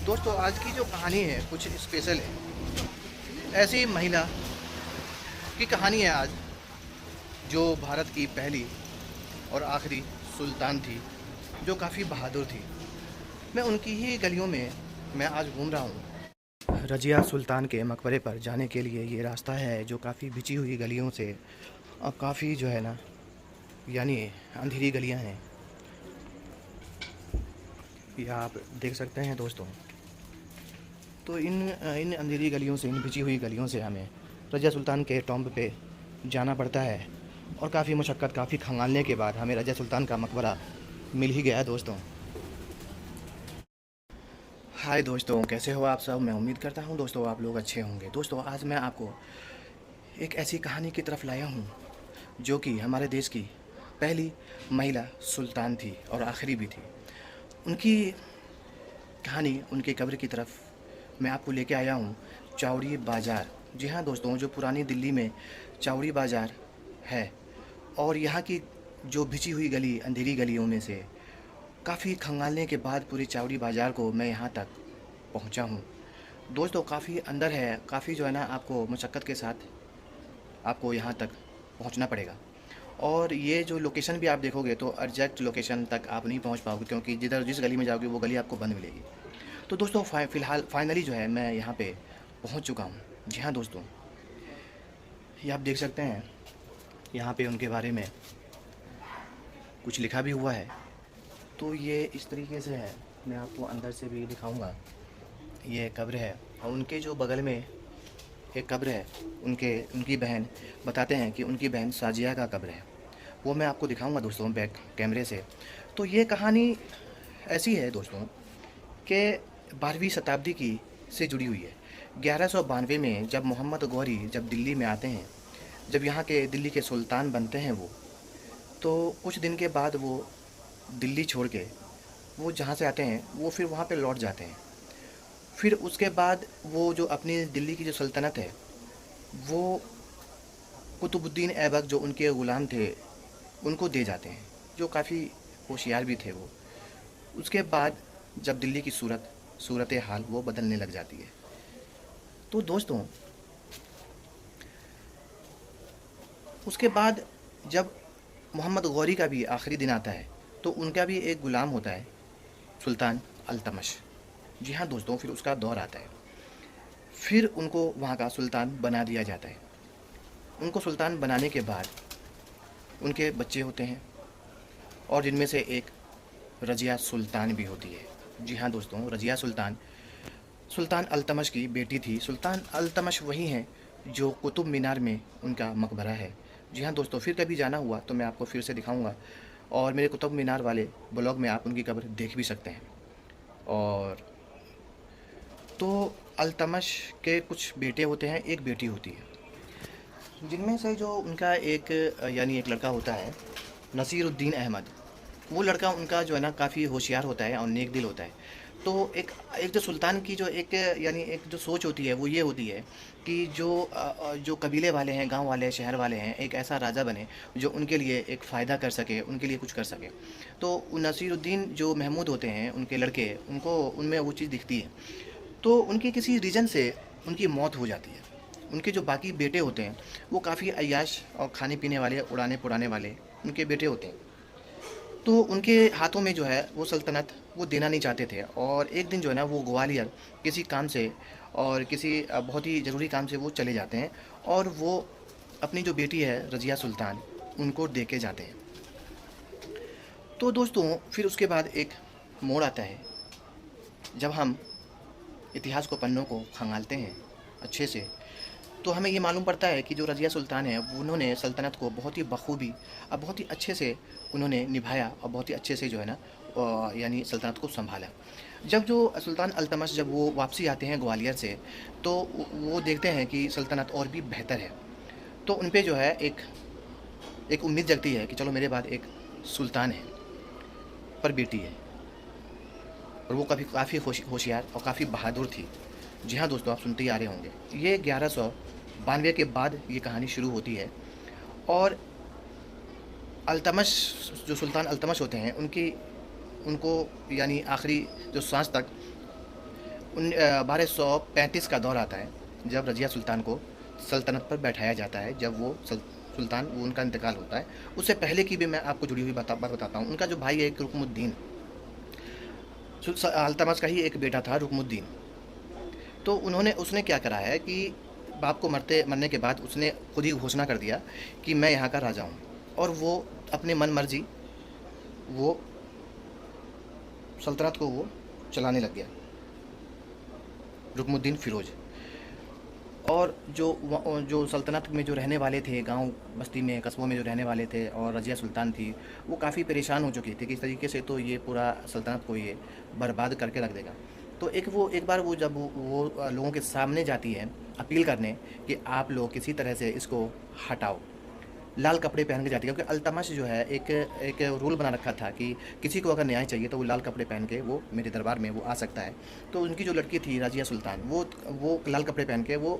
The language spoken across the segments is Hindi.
दोस्तों आज की जो कहानी है कुछ स्पेशल है। ऐसी महिला की कहानी है आज, जो भारत की पहली और आखिरी सुल्तान थी, जो काफ़ी बहादुर थी। मैं उनकी ही गलियों में मैं आज घूम रहा हूँ। रजिया सुल्तान के मकबरे पर जाने के लिए ये रास्ता है, जो काफ़ी बिछी हुई गलियों से और काफ़ी जो है ना, यानी अंधेरी गलियाँ हैं। ये आप देख सकते हैं दोस्तों। तो इन इन अंधेरी गलियों से, इन बिछी हुई गलियों से हमें रज़िया सुल्तान के टॉम्ब पे जाना पड़ता है। और काफ़ी मशक्क़त, काफ़ी खंगालने के बाद हमें रज़िया सुल्तान का मकबरा मिल ही गया दोस्तों। हाय दोस्तों, कैसे हो आप सब? मैं उम्मीद करता हूँ दोस्तों आप लोग अच्छे होंगे। दोस्तों आज मैं आपको एक ऐसी कहानी की तरफ लाया हूँ, जो कि हमारे देश की पहली महिला सुल्तान थी और आखिरी भी थी। उनकी कहानी, उनके कब्र की तरफ मैं आपको लेके आया हूँ, चावड़ी बाज़ार। जी हाँ दोस्तों, जो पुरानी दिल्ली में चावड़ी बाज़ार है, और यहाँ की जो बिछी हुई गली, अंधेरी गलियों में से काफ़ी खंगालने के बाद पूरी चावड़ी बाज़ार को मैं यहाँ तक पहुँचा हूँ। दोस्तों काफ़ी अंदर है, काफ़ी जो है ना, आपको मशक्क़त के साथ आपको यहाँ तक पहुँचना पड़ेगा। और ये जो लोकेशन भी आप देखोगे तो एग्जैक्ट लोकेशन तक आप नहीं पहुँच पाओगे, क्योंकि जिधर जिस गली में जाओगे वो गली आपको बंद मिलेगी। तो दोस्तों फ़िलहाल फाइनली जो है मैं यहाँ पे पहुँच चुका हूँ। जी हाँ दोस्तों, ये आप देख सकते हैं, यहाँ पे उनके बारे में कुछ लिखा भी हुआ है। तो ये इस तरीके से है, मैं आपको अंदर से भी दिखाऊंगा। ये कब्र है, और उनके जो बगल में एक कब्र है, उनकी बहन, बताते हैं कि उनकी बहन साजिया का कब्र है। वो मैं आपको दिखाऊंगा दोस्तों बैक कैमरे से। तो ये कहानी ऐसी है दोस्तों कि 12वीं शताब्दी की से जुड़ी हुई है। 1192 में जब मोहम्मद गौरी जब दिल्ली में आते हैं, जब यहाँ के दिल्ली के सुल्तान बनते हैं वो, तो कुछ दिन के बाद वो दिल्ली छोड़ के, वो जहाँ से आते हैं वो फिर वहाँ पे लौट जाते हैं। फिर उसके बाद वो जो अपनी दिल्ली की जो सल्तनत है, वो कुतुबुद्दीन ऐबक जो उनके ग़ुलाम थे उनको दे जाते हैं, जो काफ़ी होशियार भी थे वो। उसके बाद जब दिल्ली की सूरत हाल वो बदलने लग जाती है। तो दोस्तों उसके बाद जब मोहम्मद गौरी का भी आखिरी दिन आता है, तो उनका भी एक ग़ुलाम होता है, सुल्तान अल्तमश। जी हाँ दोस्तों, फिर उसका दौर आता है। फिर उनको वहाँ का सुल्तान बना दिया जाता है। उनको सुल्तान बनाने के बाद उनके बच्चे होते हैं, और जिनमें से एक रज़िया सुल्तान भी होती है। जी हाँ दोस्तों, रज़िया सुल्तान सुल्तान अल्तमश की बेटी थी। सुल्तान अल्तमश वही हैं जो कुतुब मीनार में उनका मकबरा है। जी हाँ दोस्तों, फिर कभी जाना हुआ तो मैं आपको फिर से दिखाऊंगा, और मेरे कुतुब मीनार वाले ब्लॉग में आप उनकी कब्र देख भी सकते हैं। और तो अल्तमश के कुछ बेटे होते हैं, एक बेटी होती है, जिनमें से जो उनका एक यानी एक लड़का होता है, नसीरुद्दीन अहमद। वो लड़का उनका जो है ना काफ़ी होशियार होता है और नेक दिल होता है। तो एक एक जो सुल्तान की जो एक यानी एक जो सोच होती है वो ये होती है कि जो कबीले वाले हैं, गांव वाले, शहर वाले हैं, एक ऐसा राजा बने जो उनके लिए एक फ़ायदा कर सके, उनके लिए कुछ कर सके। तो नसीरुद्दीन जो महमूद होते हैं, उनके लड़के, उनको उनमें वो चीज़ दिखती है। तो उनकी किसी रीज़न से उनकी मौत हो जाती है। उनके जो बाकी बेटे होते हैं वो काफ़ी अय्याश और खाने पीने वाले, उड़ाने पुड़ाने वाले उनके बेटे होते हैं। तो उनके हाथों में जो है वो सल्तनत वो देना नहीं चाहते थे, और एक दिन जो है ना वो ग्वालियर किसी काम से, और किसी बहुत ही ज़रूरी काम से वो चले जाते हैं, और वो अपनी जो बेटी है रज़िया सुल्तान, उनको दे के जाते हैं। तो दोस्तों फिर उसके बाद एक मोड़ आता है, जब हम इतिहास को, पन्नों को खंगालते हैं अच्छे से, तो हमें ये मालूम पड़ता है कि जो रज़िया सुल्तान है उन्होंने सल्तनत को बहुत ही बखूबी और बहुत ही अच्छे से उन्होंने निभाया, और बहुत ही अच्छे से जो है ना यानी सल्तनत को संभाला। जब जो सुल्तान अल्तमश जब वो वापसी आते हैं ग्वालियर से, तो वो देखते हैं कि सल्तनत और भी बेहतर है। तो उन पे जो है एक उम्मीद जगती है कि चलो मेरे बाद एक सुल्तान है, पर बेटी है, और वो काफ़ी होशियार और काफ़ी बहादुर थी। जी हाँ दोस्तों, आप सुनते ही आ रहे होंगे। ये 1192 के बाद ये कहानी शुरू होती है, और अल्तमश, जो सुल्तान अल्तमश होते हैं, उनको यानी आखिरी जो सांस तक 1235 का दौर आता है जब रज़िया सुल्तान को सल्तनत पर बैठाया जाता है, जब वो सुल्तान वो उनका इंतकाल होता है। उससे पहले की भी मैं आपको जुड़ी हुई बात बताता हूँ। उनका जो भाई है एक रुकमुद्दीन, अल्तमश का ही एक बेटा था रुकमुद्दीन। तो उसने क्या करा है कि बाप को मरने के बाद उसने खुद ही घोषणा कर दिया कि मैं यहाँ का राजा हूँ, और वो अपने मन मर्जी वो सल्तनत को वो चलाने लग गया, रुकमुद्दीन फ़िरोज़। और जो सल्तनत में जो रहने वाले थे, गांव बस्ती में कस्बों में जो रहने वाले थे, और रज़िया सुल्तान थी, वो काफ़ी परेशान हो चुकी थी कि इस तरीके से तो ये पूरा सल्तनत को ये बर्बाद करके रख देगा। तो एक बार वो जब वो लोगों के सामने जाती है अपील करने कि आप लोग किसी तरह से इसको हटाओ, लाल कपड़े पहन के जाती है, क्योंकि अल्तमश जो है एक रूल बना रखा था कि किसी को अगर न्याय चाहिए तो वो लाल कपड़े पहन के वो मेरे दरबार में वो आ सकता है। तो उनकी जो लड़की थी रज़िया सुल्तान, वो लाल कपड़े पहन के वो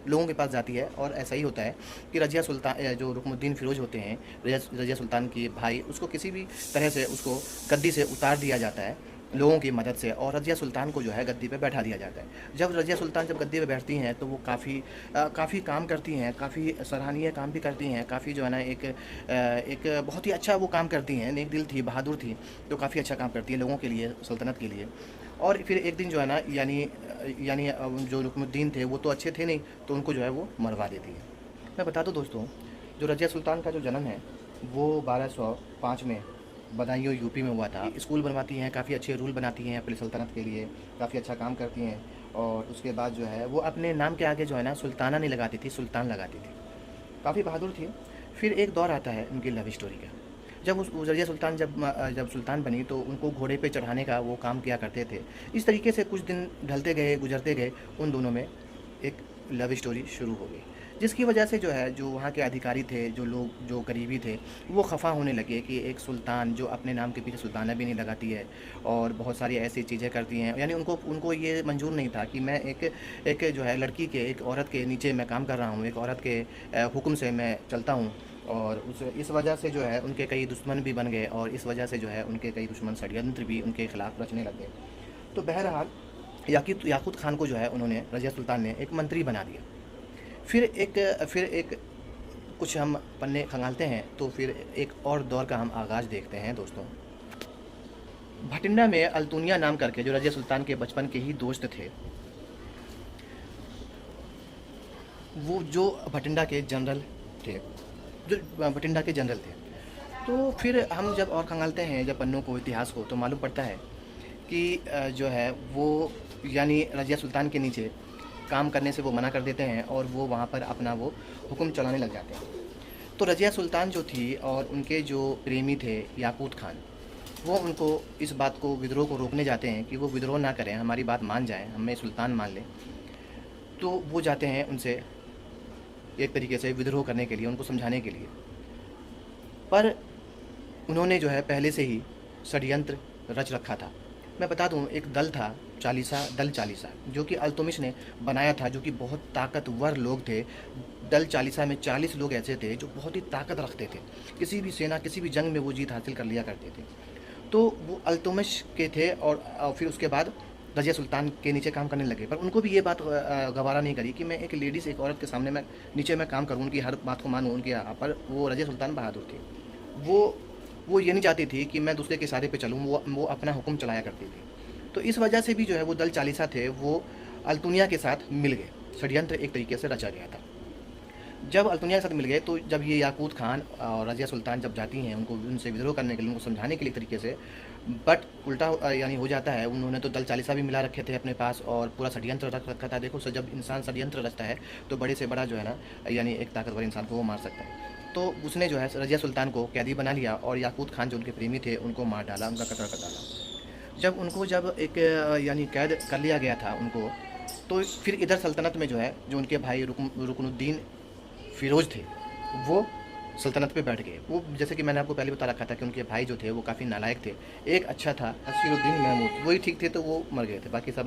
लोगों के पास जाती है। और ऐसा ही होता है कि रज़िया सुल्तान जो रुकमुद्दीन फ़िरोज़ होते हैं, रज़िया सुल्तान के भाई, उसको किसी भी तरह से उसको गद्दी से उतार दिया जाता है लोगों की मदद से, और रज़िया सुल्तान को जो है गद्दी पे बैठा दिया जाता है। जब रज़िया सुल्तान जब गद्दी पे बैठती हैं तो वो काफ़ी काम करती हैं, काफ़ी सराहनीय काम भी करती हैं, काफ़ी जो है ना एक बहुत ही अच्छा वो काम करती हैं, नेक दिल थी, बहादुर थी, तो काफ़ी अच्छा काम करती है लोगों के लिए, सल्तनत के लिए। और फिर एक दिन जो है ना यानी जो रुकमुद्दीन थे वो तो अच्छे थे नहीं, तो उनको जो है वो मरवा देती है। मैं बता दूं दोस्तों, जो रज़िया सुल्तान का जो जन्म है वो 1205 में बदायूं यूपी में हुआ था। स्कूल बनवाती हैं, काफ़ी अच्छे रूल बनाती हैं अपनी सल्तनत के लिए, काफ़ी अच्छा काम करती हैं। और उसके बाद जो है वो अपने नाम के आगे जो है ना सुल्ताना नहीं लगाती थी, सुल्तान लगाती थी, काफ़ी बहादुर थी। फिर एक दौर आता है उनकी लव स्टोरी का। जब उस रज़िया सुल्तान जब सुल्तान बनी तो उनको घोड़े पे चढ़ाने का वो काम किया करते थे। इस तरीके से कुछ दिन ढलते गए, गुजरते गए, उन दोनों में एक लव स्टोरी शुरू हो गई, जिसकी वजह से जो है जो वहाँ के अधिकारी थे, जो लोग जो करीबी थे, वो खफा होने लगे कि एक सुल्तान जो अपने नाम के पीछे सुल्ताना भी नहीं लगाती है और बहुत सारी ऐसी चीज़ें करती हैं। यानी उनको ये मंजूर नहीं था कि मैं एक जो है लड़की के, एक औरत के नीचे मैं काम कर रहा हूँ, एक औरत के हुक्म से मैं चलता हूँ। और इस वजह से जो है उनके कई दुश्मन भी बन गए, और इस वजह से जो है उनके कई दुश्मन षड्यंत्र भी उनके खिलाफ रचने लग गए। तो बहरहाल याकूत खान को जो है उन्होंने, रज़िया सुल्तान ने एक मंत्री बना दिया। फिर एक कुछ हम पन्ने खंगालते हैं तो फिर एक और दौर का हम आगाज़ देखते हैं दोस्तों। भटिंडा में अल्तुनिया नाम करके, जो रज़िया सुल्तान के बचपन के ही दोस्त थे, वो जो भटिंडा के जनरल थे, तो फिर हम जब और खंगालते हैं जब पन्नों को, इतिहास को, तो मालूम पड़ता है कि जो है वो यानी रज़िया सुल्तान के नीचे काम करने से वो मना कर देते हैं और वो वहाँ पर अपना वो हुक्म चलाने लग जाते हैं। तो रज़िया सुल्तान जो थी और उनके जो प्रेमी थे याकूत खान, वो उनको इस बात को, विद्रोह को रोकने जाते हैं कि वो विद्रोह ना करें, हमारी बात मान जाएं, हमें सुल्तान मान लें। तो वो जाते हैं उनसे एक तरीके से विद्रोह करने के लिए, उनको समझाने के लिए। पर उन्होंने जो है पहले से ही षड्यंत्र रच रखा था। मैं बता दूं, एक दल था दल चालीसा, जो कि अल्तुमिश ने बनाया था, जो कि बहुत ताकतवर लोग थे। दल चालीसा में 40 लोग ऐसे थे जो बहुत ही ताकत रखते थे, किसी भी सेना, किसी भी जंग में वो जीत हासिल कर लिया करते थे। तो वो अल्तुमिश के थे, और फिर उसके बाद रज़िया सुल्तान के नीचे काम करने लगे। पर उनको भी ये बात गवारा नहीं करी कि मैं एक लेडीज़, एक औरत के सामने मैं नीचे मैं काम करूँ, उनकी हर बात को मानूँ उनके यहाँ पर। वो रज़िया सुल्तान बहादुर थी, वो ये नहीं चाहती थी कि मैं दूसरे के इशारे पे चलूँ, वो अपना हुक्म चलाया करती थी। तो इस वजह से भी जो है वो दल चालीसा थे, वो अल्तुनिया के साथ मिल गए, षड्यंत्र एक तरीके से रचा गया था। जब अल्तुनिया के साथ मिल गए तो जब ये याकूत खान और रज़िया सुल्तान जब जाती हैं उनको, उनसे विद्रोह करने के लिए, उनको समझाने के लिए तरीके से, बट उल्टा यानी हो जाता है। उन्होंने तो दल चालीसा भी मिला रखे थे अपने पास और पूरा षड्यंत्र रख रखा था। देखो, जब इंसान षड्यंत्र रचता है तो बड़े से बड़ा जो है ना, यानी एक ताकतवर इंसान को वो मार सकता है। तो उसने जो है रज़िया सुल्तान को कैदी बना लिया और याकूत खान जो उनके प्रेमी थे उनको मार डाला, उनका कत्ल कर डाला। जब एक यानी कैद कर लिया गया था उनको, तो फिर इधर सल्तनत में जो है, जो उनके भाई रुकनुद्दीन फ़िरोज़ थे, वो सल्तनत पे बैठ गए। वो जैसे कि मैंने आपको पहले बता रखा था कि उनके भाई जो थे वो काफ़ी नालायक थे। एक अच्छा था नसीरुद्दीन महमूद, वही ठीक थे, तो वो मर गए थे, बाकी सब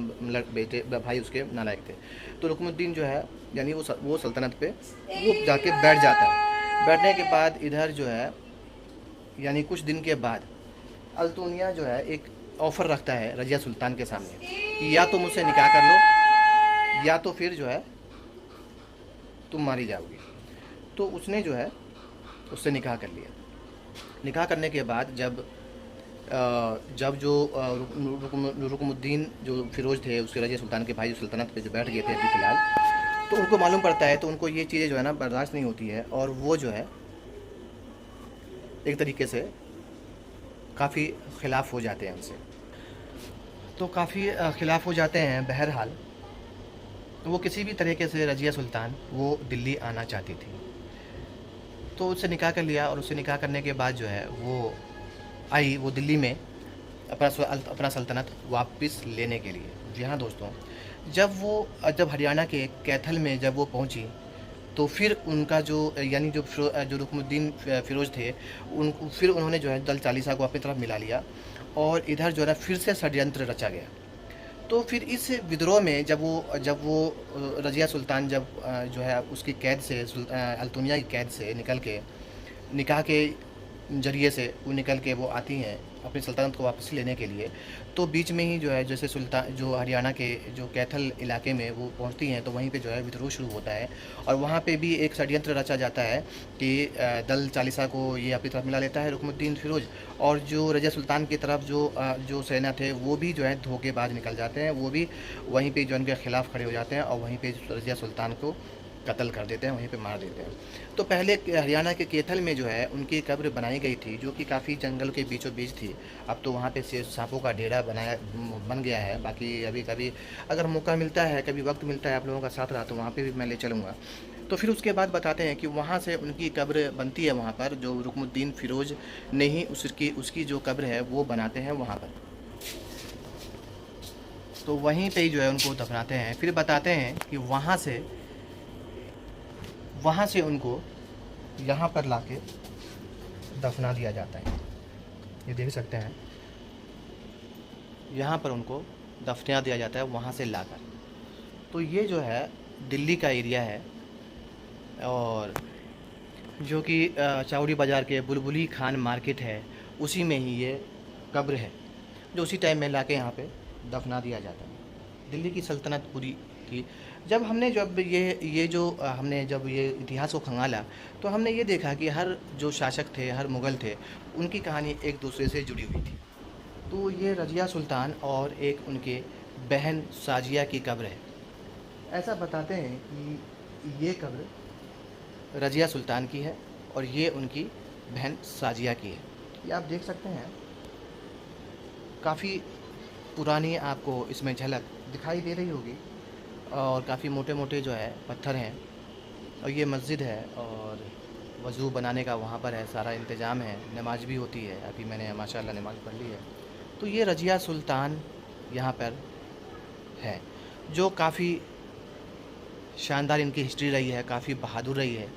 बेटे भाई उसके नालायक थे। तो रुकनुद्दीन जो है यानी वो सल्तनत पे वो जाके बैठ जाता है। बैठने के बाद इधर जो है यानी कुछ दिन के बाद अल्तुनिया जो है एक ऑफ़र रखता है रज़िया सुल्तान के सामने कि या तो मुझसे निकाह कर लो या तो फिर जो है तुम मारी जाओगी। तो उसने जो है उससे निकाह कर लिया। निकाह करने के बाद जब जो रुकमुद्दीन जो फ़िरोज़ थे, उसके रज़िया सुल्तान के भाई जो सल्तनत पे जो बैठ गए थे अभी फ़िलहाल, तो उनको मालूम पड़ता है, तो उनको ये चीज़ें जो है ना बर्दाश्त नहीं होती है, और वो जो है एक तरीके से काफ़ी ख़िलाफ़ हो जाते हैं उनसे। तो काफ़ी ख़िलाफ़ हो जाते हैं। बहरहाल वो किसी भी तरीके से रज़िया सुल्तान वो दिल्ली आना चाहती थी, तो उससे निकाह कर लिया, और उससे निकाह करने के बाद जो है वो आई वो दिल्ली में अपना सल्तनत वापस लेने के लिए। जी हाँ दोस्तों, जब हरियाणा के कैथल में जब वो पहुंची, तो फिर उनका जो यानी जो रुकमुद्दीन फ़िरोज़ थे, फिर उन्होंने जो है दल चालीसा को अपनी तरफ मिला लिया, और इधर जो है ना फिर से षड्यंत्र रचा गया। तो फिर इस विद्रोह में जब वो रज़िया सुल्तान जो है उसकी कैद से अल्तुनिया की कैद से निकल के निकाह के ज़रिए से वो निकल के वो आती हैं अपनी सल्तनत को वापस लेने के लिए, तो बीच में ही जो है जैसे सुल्तान जो हरियाणा के जो कैथल इलाके में वो पहुंचती हैं, तो वहीं पे जो है विद्रोह शुरू होता है, और वहाँ पे भी एक षड्यंत्र रचा जाता है कि दल चालीसा को ये अपनी तरफ मिला लेता है रुकमुद्दीन फ़िरोज़, और जो रज़िया सुल्तान की तरफ जो सेना थे वो भी जो है धोखेबाज निकल जाते हैं, वो भी वहीं पर जो उनके ख़िलाफ़ खड़े हो जाते हैं, और वहीं पर रज़िया सुल्तान को कत्ल कर देते हैं, वहीं पे मार देते हैं। तो पहले हरियाणा के कैथल में जो है उनकी कब्र बनाई गई थी, जो कि काफ़ी जंगल के बीचों बीच थी। अब तो वहाँ पे सांपों का डेरा बन गया है। बाकी अभी कभी अगर मौका मिलता है, कभी वक्त मिलता है आप लोगों का साथ रहा, तो वहाँ पे भी मैं ले चलूँगा। तो फिर उसके बाद बताते हैं कि वहाँ से उनकी कब्र बनती है, वहाँ पर जो रुकमुद्दीन फ़िरोज़ ने ही उसकी जो कब्र है वो बनाते हैं वहाँ पर। तो वहीं पे ही जो है उनको दफनाते हैं। फिर बताते हैं कि वहाँ से उनको यहाँ पर लाके दफना दिया जाता है। ये देख सकते हैं, यहाँ पर उनको दफना दिया जाता है वहाँ से लाकर। तो ये जो है दिल्ली का एरिया है, और जो कि चावड़ी बाज़ार के बुलबुली खान मार्केट है, उसी में ही ये कब्र है, जो उसी टाइम में लाके यहाँ पे दफना दिया जाता है। दिल्ली की सल्तनत पूरी की हमने जब ये इतिहास को खंगाला, तो हमने ये देखा कि हर जो शासक थे, हर मुग़ल थे, उनकी कहानी एक दूसरे से जुड़ी हुई थी। तो ये रज़िया सुल्तान और एक उनके बहन साजिया की कब्र है। ऐसा बताते हैं कि ये कब्र रज़िया सुल्तान की है और ये उनकी बहन साजिया की है। ये आप देख सकते हैं, काफ़ी पुरानी आपको इसमें झलक दिखाई दे रही होगी, और काफ़ी मोटे मोटे जो है पत्थर हैं, और ये मस्जिद है, और वज़ू बनाने का वहाँ पर है, सारा इंतज़ाम है, नमाज भी होती है। अभी मैंने माशाल्लाह नमाज़ पढ़ ली है। तो ये रज़िया सुल्तान यहाँ पर है, जो काफ़ी शानदार इनकी हिस्ट्री रही है, काफ़ी बहादुर रही है,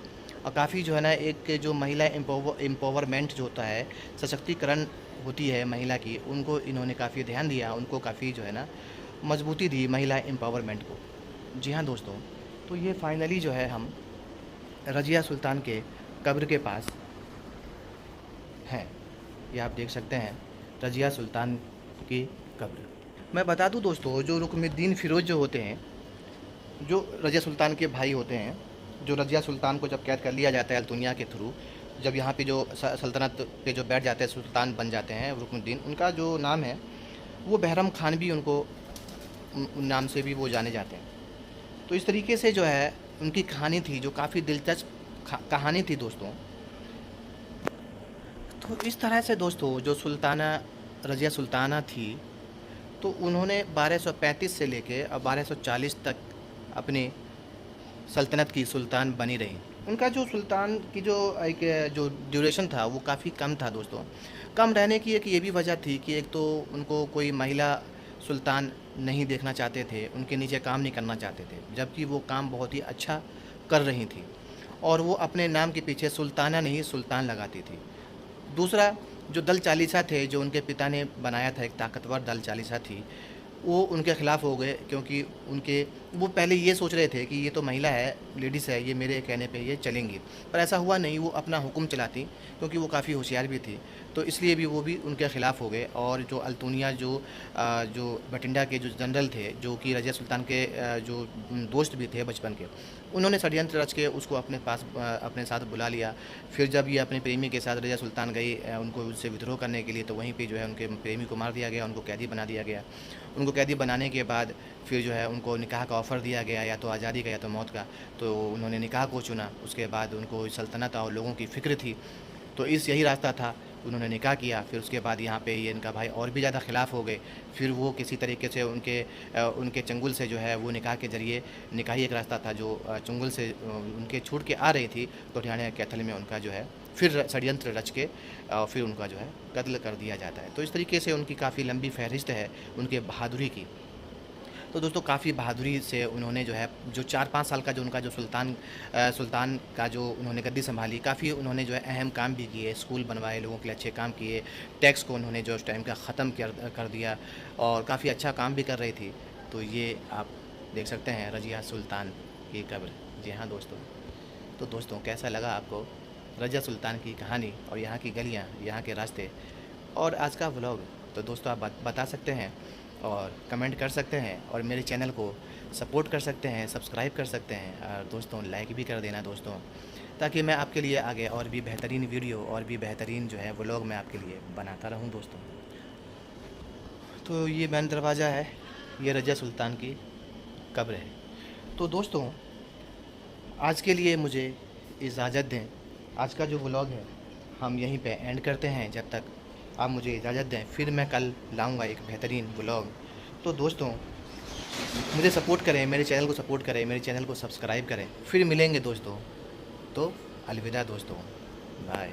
और काफ़ी जो है ना एक जो महिला एम्पावरमेंट जो होता है, सशक्तिकरण होती है महिला की, उनको इन्होंने काफ़ी ध्यान दिया, उनको काफ़ी जो है ना मजबूती दी महिला एम्पावरमेंट को। जी हाँ दोस्तों, तो ये फाइनली जो है हम रज़िया सुल्तान के कब्र के पास हैं। ये आप देख सकते हैं रज़िया सुल्तान की कब्र। मैं बता दूं दोस्तों, जो रुकमुद्दीन फ़िरोज़ जो होते हैं, जो रज़िया सुल्तान के भाई होते हैं, जो रज़िया सुल्तान को जब कैद कर लिया जाता है अल्तुनिया के थ्रू, जब यहाँ पे जो सल्तनत पे जो बैठ जाते हैं, सुल्तान बन जाते हैं रुकमुद्दीन, उनका जो नाम है वो बहरम खान भी उन नाम से भी वो जाने जाते हैं। तो इस तरीके से जो है उनकी कहानी थी, जो काफ़ी दिलचस्प कहानी थी दोस्तों। तो इस तरह से दोस्तों जो रज़िया सुल्ताना थी, तो उन्होंने 1235 से लेके अब 1240 तक अपनी सल्तनत की सुल्तान बनी रही। उनका जो सुल्तान की जो ड्यूरेशन था वो काफ़ी कम था दोस्तों। कम रहने की एक ये भी वजह थी कि एक तो उनको कोई महिला सुल्तान नहीं देखना चाहते थे, उनके नीचे काम नहीं करना चाहते थे, जबकि वो काम बहुत ही अच्छा कर रही थी, और वो अपने नाम के पीछे सुल्ताना नहीं सुल्तान लगाती थी। दूसरा, जो दल चालीसा थे, जो उनके पिता ने बनाया था, एक ताकतवर दल चालीसा थी, वो उनके ख़िलाफ़ हो गए, क्योंकि उनके वो पहले ये सोच रहे थे कि ये तो महिला है, लेडीज़ है, ये मेरे कहने पे ये चलेंगी। पर ऐसा हुआ नहीं, वो अपना हुक्म चलाती, क्योंकि वो काफ़ी होशियार भी थी। तो इसलिए भी वो भी उनके ख़िलाफ़ हो गए। और जो अल्तुनिया जो बठिंडा के जो जनरल थे, जो कि रज़िया सुल्तान के जो दोस्त भी थे बचपन के, उन्होंने षड्यंत्र रच के उसको अपने पास अपने साथ बुला लिया। फिर जब ये अपने प्रेमी के साथ रज़िया सुल्तान गई उनको उससे विद्रोह करने के लिए, तो वहीं पे जो है उनके प्रेमी को मार दिया गया, उनको कैदी बना दिया गया। उनको कैदी बनाने के बाद फिर जो है उनको निकाह का ऑफ़र दिया गया, या तो आज़ादी का या तो मौत का। तो उन्होंने निकाह को चुना। उसके बाद उनको सल्तनत और लोगों की फ़िक्र थी, तो यही रास्ता था। उन्होंने निकाह किया। फिर उसके बाद यहाँ पे ये इनका भाई और भी ज़्यादा ख़िलाफ़ हो गए। फिर वो किसी तरीके से उनके चंगुल से जो है वो निकाह के ज़रिए, निकाह ही एक रास्ता था जो चंगुल से उनके छूट के आ रही थी, तो हरियाणा कैथल में उनका जो है फिर षड्यंत्र रच के फिर उनका जो है कत्ल कर दिया जाता है। तो इस तरीके से उनकी काफ़ी लंबी फ़हरिस्त है उनके बहादुरी की। तो दोस्तों काफ़ी बहादुरी से उन्होंने जो है जो 4-5 साल का जो उनका जो सुल्तान का जो उन्होंने गद्दी संभाली, काफ़ी उन्होंने जो है अहम काम भी किए, स्कूल बनवाए, लोगों के लिए अच्छे काम किए, टैक्स को उन्होंने जो उस टाइम का ख़त्म कर दिया, और काफ़ी अच्छा काम भी कर रही थी। तो ये आप देख सकते हैं रज़िया सुल्तान की कब्र। जी हाँ दोस्तों। तो दोस्तों कैसा लगा आपको रज़िया सुल्तान की कहानी और यहाँ की गलियाँ, यहाँ के रास्ते और आज का व्लॉग? तो दोस्तों आप बता सकते हैं और कमेंट कर सकते हैं, और मेरे चैनल को सपोर्ट कर सकते हैं, सब्सक्राइब कर सकते हैं, और दोस्तों लाइक भी कर देना दोस्तों, ताकि मैं आपके लिए आगे और भी बेहतरीन वीडियो और भी बेहतरीन जो है व्लॉग मैं आपके लिए बनाता रहूं दोस्तों। तो ये मेन दरवाज़ा है, ये रज़िया सुल्तान की कब्र है। तो दोस्तों आज के लिए मुझे इजाज़त दें। आज का जो व्लॉग है हम यहीं पे एंड करते हैं। जब तक आप मुझे इजाज़त दें, फिर मैं कल लाऊंगा एक बेहतरीन व्लॉग। तो दोस्तों मुझे सपोर्ट करें, मेरे चैनल को सपोर्ट करें, मेरे चैनल को सब्सक्राइब करें। फिर मिलेंगे दोस्तों। तो अलविदा दोस्तों, बाय।